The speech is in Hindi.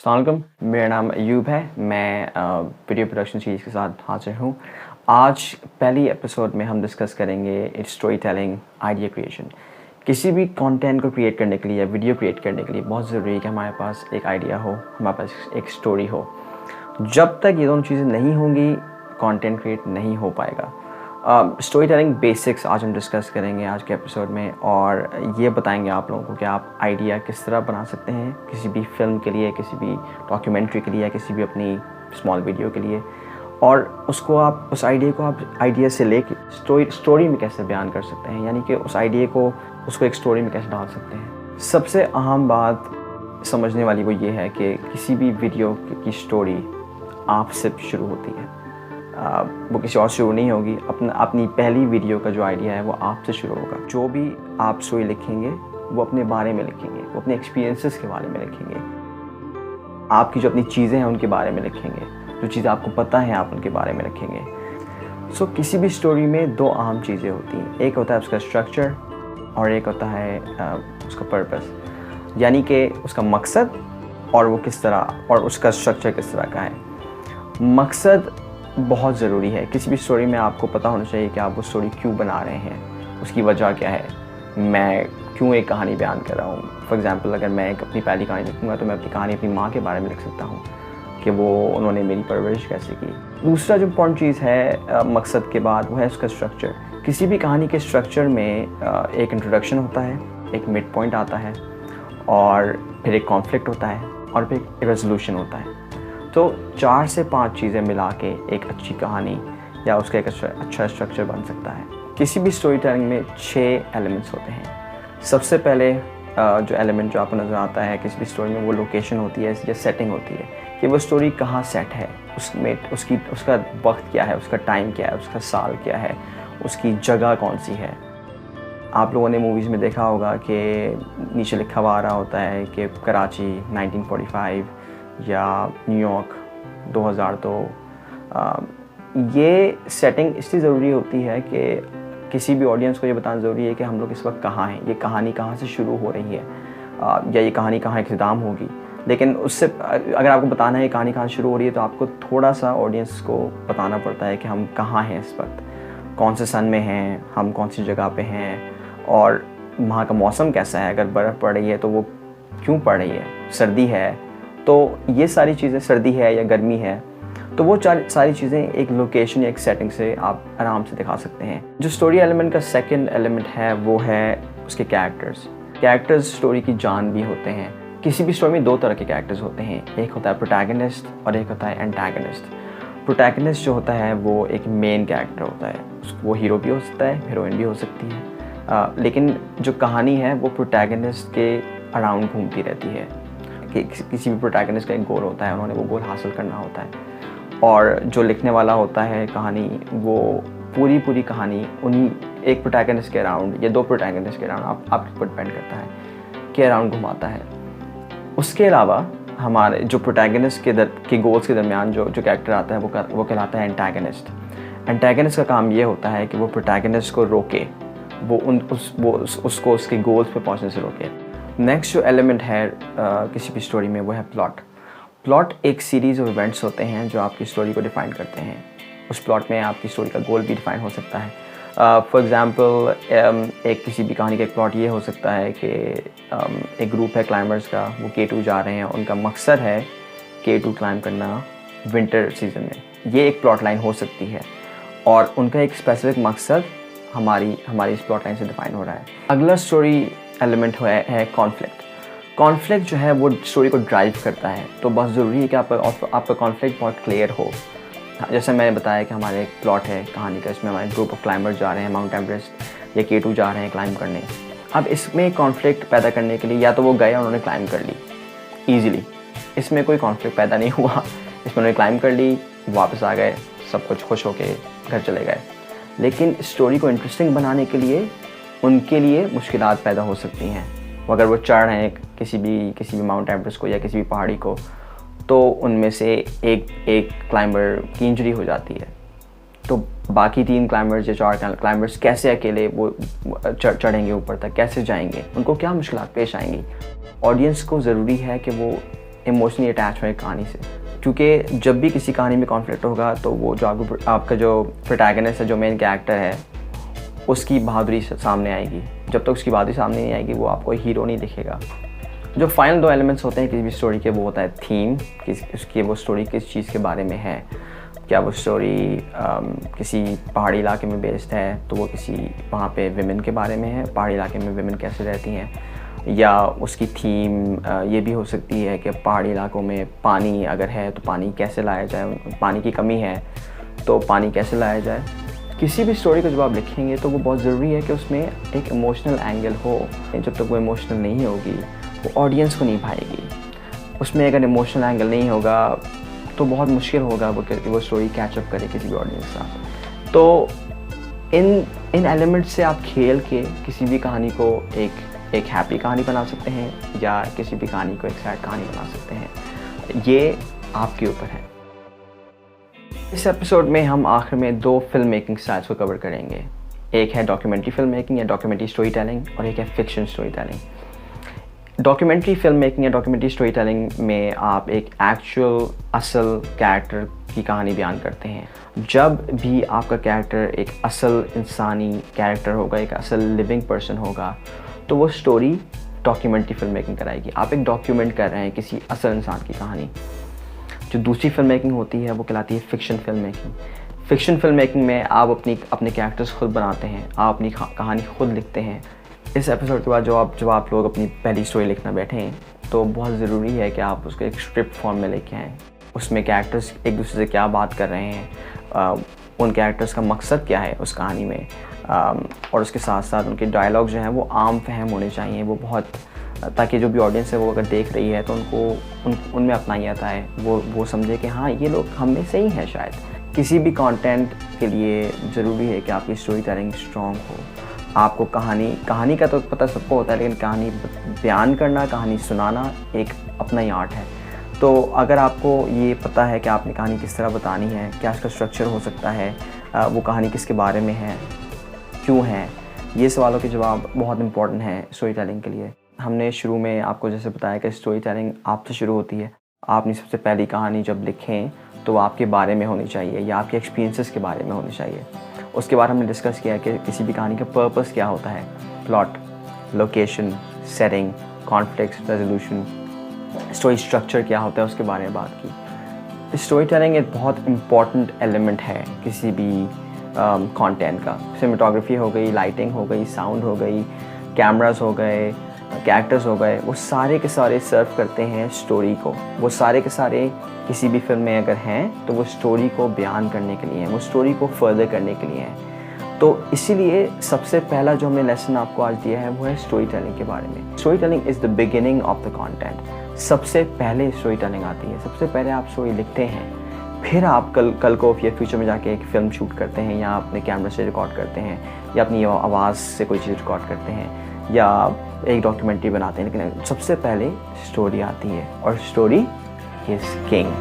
अस्सलाम वालेकुम, मेरा नाम अयूब है। मैं वीडियो प्रोडक्शन सीरीज़ के साथ हाज़िर हूँ। आज पहली एपिसोड में हम डिस्कस करेंगे स्टोरी टेलिंग, आइडिया क्रिएशन। किसी भी कंटेंट को क्रिएट करने के लिए या वीडियो क्रिएट करने के लिए बहुत ज़रूरी है कि हमारे पास एक आइडिया हो, हमारे पास एक स्टोरी हो। जब तक ये दोनों चीज़ें नहीं होंगी, कंटेंट क्रिएट नहीं हो पाएगा। स्टोरी टेलिंग बेसिक्स आज हम डिस्कस करेंगे आज के एपिसोड में, और ये बताएंगे आप लोगों को कि आप आइडिया किस तरह बना सकते हैं किसी भी फिल्म के लिए, किसी भी डॉक्यूमेंट्री के लिए, या किसी भी अपनी स्मॉल वीडियो के लिए, और उसको आप उस आइडिया को आप आइडिया से लेके स्टोरी में कैसे बयान कर सकते हैं, यानी कि उस आइडिया को उसको एक स्टोरी में कैसे डाल सकते हैं। सबसे अहम बात समझने वाली वो ये है कि किसी भी वीडियो की स्टोरी आपसे शुरू होती है। वो किसी और शुरू नहीं होगी। अपनी पहली वीडियो का जो आइडिया है वो आपसे शुरू होगा। जो भी आप स्टोरी लिखेंगे वो अपने बारे में लिखेंगे, वो अपने एक्सपीरियंसेस के बारे में लिखेंगे, आपकी जो अपनी चीज़ें हैं उनके बारे में लिखेंगे, जो चीज़ें आपको पता है आप उनके बारे में लिखेंगे। सो किसी भी स्टोरी में दो अहम चीज़ें होती हैं, एक होता है उसका स्ट्रक्चर और एक होता है उसका पर्पस, यानी कि उसका मकसद और वो किस तरह, और उसका स्ट्रक्चर किस तरह का है। मकसद बहुत ज़रूरी है। किसी भी स्टोरी में आपको पता होना चाहिए कि आप वो स्टोरी क्यों बना रहे हैं, उसकी वजह क्या है, मैं क्यों एक कहानी बयान कर रहा हूँ। फॉर एग्ज़ाम्पल, अगर मैं अपनी पहली कहानी लिखूँगा तो मैं अपनी कहानी अपनी माँ के बारे में लिख सकता हूँ कि उन्होंने मेरी परवरिश कैसे की। दूसरा जो इम्पॉर्टेंट चीज़ है मकसद के बाद, वो है उसका स्ट्रक्चर। किसी भी कहानी के स्ट्रक्चर में एक इंट्रोडक्शन होता है, एक मिड पॉइंट आता है, और फिर एक कॉन्फ्लिक्ट होता है, और फिर एक रेजोल्यूशन होता है। तो 4 से 5 चीज़ें मिला के एक अच्छी कहानी या उसका एक अच्छा स्ट्रक्चर बन सकता है। किसी भी स्टोरी टेलिंग में 6 एलिमेंट्स होते हैं। सबसे पहले जो एलिमेंट जो आपको नज़र आता है किसी भी स्टोरी में, वो लोकेशन होती है या सेटिंग होती है कि वो स्टोरी कहाँ सेट है, उसमें उसका वक्त क्या है, उसका टाइम क्या है, उसका साल क्या है, उसकी जगह कौन सी है। आप लोगों ने मूवीज़ में देखा होगा कि नीचे लिखा हुआ आ रहा होता है कि कराची 1945 या न्यूयॉर्क 2002। ये सेटिंग इसलिए ज़रूरी होती है कि किसी भी ऑडियंस को ये बताना ज़रूरी है कि हम लोग इस वक्त कहाँ हैं, ये कहानी कहाँ से शुरू हो रही है, या ये कहानी कहाँ इख्तिताम होगी। लेकिन उससे अगर आपको बताना है ये कहानी कहाँ शुरू हो रही है, तो आपको थोड़ा सा ऑडियंस को बताना पड़ता है कि हम कहाँ हैं इस वक्त, कौन से सन में हैं, हम कौन सी जगह पे हैं, और वहाँ का मौसम कैसा है। अगर बर्फ़ पड़ रही है तो वो क्यों पड़ रही है, सर्दी है, तो ये सारी चीज़ें, सर्दी है या गर्मी है, तो वो सारी चीज़ें एक लोकेशन या एक सेटिंग से आप आराम से दिखा सकते हैं। जो स्टोरी एलिमेंट का सेकंड एलिमेंट है वो है उसके कैरेक्टर्स स्टोरी की जान भी होते हैं। किसी भी स्टोरी में 2 तरह के कैरेक्टर्स होते हैं, एक होता है प्रोटैगनिस्ट और एक होता है एंटागनिस्ट। प्रोटैगनिस्ट जो होता है वो एक मेन कैरेक्टर होता है, वो हीरो भी हो सकता है, हीरोइन भी हो सकती है, लेकिन जो कहानी है वो प्रोटैगनिस्ट के अराउंड घूमती रहती है। कि किसी भी प्रोटैगनिस्ट का एक गोल होता है, उन्होंने वो गोल हासिल करना होता है, और जो लिखने वाला होता है कहानी, वो पूरी कहानी उन्हीं एक प्रोटैगनिस्ट के अराउंड या 2 प्रोटैगनिस्ट के अराउंड, आपके ऊपर डिपेंड करता है, के अराउंड घुमाता है। उसके अलावा हमारे जो प्रोटैगनिस्ट के गोल्स के दरमियान जो कैरेक्टर आता है वो कहलाता है एंटागनिस्ट। एंटागनिस्ट का काम ये होता है कि वो प्रोटैगनिस्ट को रोके, उसको उसके गोल्स पे पहुंचने से रोके। नेक्स्ट जो एलिमेंट है किसी भी स्टोरी में, वो है प्लॉट एक सीरीज़ ऑफ इवेंट्स होते हैं जो आपकी स्टोरी को डिफ़ाइन करते हैं। उस प्लॉट में आपकी स्टोरी का गोल भी डिफ़ाइन हो सकता है। फॉर एग्ज़ाम्पल, एक किसी भी कहानी का एक प्लॉट ये हो सकता है कि एक ग्रुप है क्लाइंबर्स का, वो K2 जा रहे हैं, उनका मकसद है K2 क्लाइंब करना विंटर सीज़न में। ये एक प्लॉट लाइन हो सकती है, और उनका एक स्पेसिफिक मकसद हमारी इस प्लॉट लाइन से डिफ़ाइन हो रहा है। अगला स्टोरी एलिमेंट है कॉन्फ्लिक्ट जो है वो स्टोरी को ड्राइव करता है। तो बहुत ज़रूरी है कि आपका कॉन्फ्लिक्ट बहुत क्लियर हो। जैसे मैंने बताया कि हमारे एक प्लॉट है कहानी का, इसमें हमारे ग्रुप ऑफ क्लाइंबर्स जा रहे हैं माउंट एवरेस्ट या K2 जा रहे हैं क्लाइंब करने। अब इसमें कॉन्फ्लिक्ट पैदा करने के लिए या तो वो गए और उन्होंने क्लाइंब कर ली ईजिली, इसमें कोई कॉन्फ्लिक्ट पैदा नहीं हुआ। इसमें उन्होंने क्लाइंब कर ली, वापस आ गए, सब कुछ खुश होके घर चले गए। लेकिन स्टोरी को इंटरेस्टिंग बनाने के लिए उनके लिए मुश्किलात पैदा हो सकती हैं। अगर वो चढ़ रहे हैं किसी भी माउंट एवरेस्ट को या किसी भी पहाड़ी को, तो उनमें से एक क्लाइंबर की इंजरी हो जाती है, तो बाकी 3 क्लाइंबर्स या 4 क्लाइंबर्स कैसे अकेले वो चढ़ेंगे ऊपर तक, कैसे जाएंगे, उनको क्या मुश्किलात पेश आएंगी। ऑडियंस को ज़रूरी है कि वो इमोशनली अटैच हों कहानी से, क्योंकि जब भी किसी कहानी में कॉन्फ्लिक्ट होगा तो वो जो आपका जो प्रोटैगनिस्ट है, जो मेन कैरेक्टर है, उसकी बहादुरी सामने आएगी। जब तक उसकी बहादुरी सामने नहीं आएगी वो आपको हीरो नहीं दिखेगा। जो फाइनल 2 एलिमेंट्स होते हैं किसी भी स्टोरी के, वो होता है थीम, उसकी वो स्टोरी किस चीज़ के बारे में है। क्या वो स्टोरी किसी पहाड़ी इलाके में बेस्ड है तो वो किसी वहाँ पे विमेन के बारे में है, पहाड़ी इलाके में विमेन कैसे रहती हैं, या उसकी थीम ये भी हो सकती है कि पहाड़ी इलाकों में पानी अगर है तो पानी कैसे लाया जाए, पानी की कमी है तो पानी कैसे लाया जाए। किसी भी स्टोरी को जब आप लिखेंगे तो वो बहुत ज़रूरी है कि उसमें एक इमोशनल एंगल हो। जब तक वो इमोशनल नहीं होगी वो ऑडियंस को नहीं भाएगी। उसमें अगर इमोशनल एंगल नहीं होगा तो बहुत मुश्किल होगा वो स्टोरी कैचअप करे किसी भी ऑडियंस के साथ। तो इन एलिमेंट्स से आप खेल के किसी भी कहानी को एक हैप्पी कहानी बना सकते हैं या किसी भी कहानी को एक सैड कहानी बना सकते हैं। ये आपके ऊपर है। इस एपिसोड में हम आखिर में 2 फिल्म मेकिंग स्टाइल्स को कवर करेंगे। एक है डॉक्यूमेंट्री फिल्म मेकिंग या डॉक्यूमेंट्री स्टोरी टेलिंग, और एक है fiction story telling. Documentary film making या डॉक्यूमेंट्री स्टोरी टेलिंग में आप एक एक्चुअल असल कैरेक्टर की कहानी बयान करते हैं। जब भी आपका कैरेक्टर एक असल इंसानी कैरेक्टर होगा, एक असल लिविंग पर्सन होगा, तो वो स्टोरी डॉक्यूमेंट्री फिल्म मेकिंग कराएगी। आप एक डॉक्यूमेंट कर रहे हैं किसी असल इंसान की कहानी। जो दूसरी फिल्म मेकिंग होती है वो कहलाती है fiction film making. Fiction film making में आप अपने कैरेक्टर्स खुद बनाते हैं, आप अपनी कहानी खुद लिखते हैं। इस एपिसोड के बाद जब आप लोग अपनी पहली स्टोरी लिखना बैठें तो बहुत ज़रूरी है कि आप उसको एक स्क्रिप्ट फॉर्म में लेके आएँ। उसमें कैरेक्टर्स एक दूसरे से क्या बात कर रहे हैं, उन कैरेक्टर्स का मकसद क्या है उस कहानी में, और उसके साथ साथ उनके डायलॉग जो हैं वो आम फहम होने चाहिए। वो बहुत, ताकि जो भी ऑडियंस है वो अगर देख रही है तो उनमें अपनाई आता है, वो समझे कि हाँ ये लोग हम में से ही हैं शायद। किसी भी कंटेंट के लिए ज़रूरी है कि आपकी स्टोरी टेलिंग स्ट्रॉन्ग हो। आपको कहानी का तो पता सबको होता है, लेकिन कहानी बयान करना, कहानी सुनाना एक अपना ही आर्ट है। तो अगर आपको ये पता है कि आपने कहानी किस तरह बतानी है, क्या उसका स्ट्रक्चर हो सकता है, वो कहानी किसके बारे में है, क्यों है, ये सवालों के जवाब बहुत इंपॉर्टेंट हैं स्टोरी टेलिंग के लिए। हमने शुरू में आपको जैसे बताया कि स्टोरी टेलिंग आपसे शुरू होती है। आपने सबसे पहली कहानी जब लिखें तो आपके बारे में होनी चाहिए या आपके एक्सपीरियंसेस के बारे में होनी चाहिए। उसके बाद हमने डिस्कस किया कि किसी भी कहानी का पर्पस क्या होता है, plot, location, setting, conflict resolution, story structure क्या होता है, उसके बारे में बात की। स्टोरी टेलिंग एक बहुत इम्पॉर्टेंट एलिमेंट है किसी भी कंटेंट का। सिनेमेटोग्राफी हो गई, लाइटिंग हो गई, साउंड हो गई, कैमरास हो गए, कैरेक्टर्स हो गए, वो सारे के सारे सर्व करते हैं स्टोरी को। वो सारे के सारे किसी भी फिल्म में अगर हैं तो वो स्टोरी को बयान करने के लिए हैं, वो स्टोरी को फर्दर करने के लिए हैं। तो इसीलिए सबसे पहला जो हमने लेसन आपको आज दिया है वो है स्टोरी टेलिंग के बारे में। Story telling is the beginning of the content. सबसे पहले स्टोरी टेलिंग आती है, सबसे पहले आप स्टोरी लिखते हैं, फिर आप कल को या फ्यूचर में जाके एक फ़िल्म शूट करते हैं, या अपने कैमरे से रिकॉर्ड करते हैं, या अपनी आवाज़ से कोई चीज़ रिकॉर्ड करते हैं, या एक डॉक्यूमेंट्री बनाते हैं। लेकिन सबसे पहले स्टोरी आती है, और स्टोरी इज़ किंग।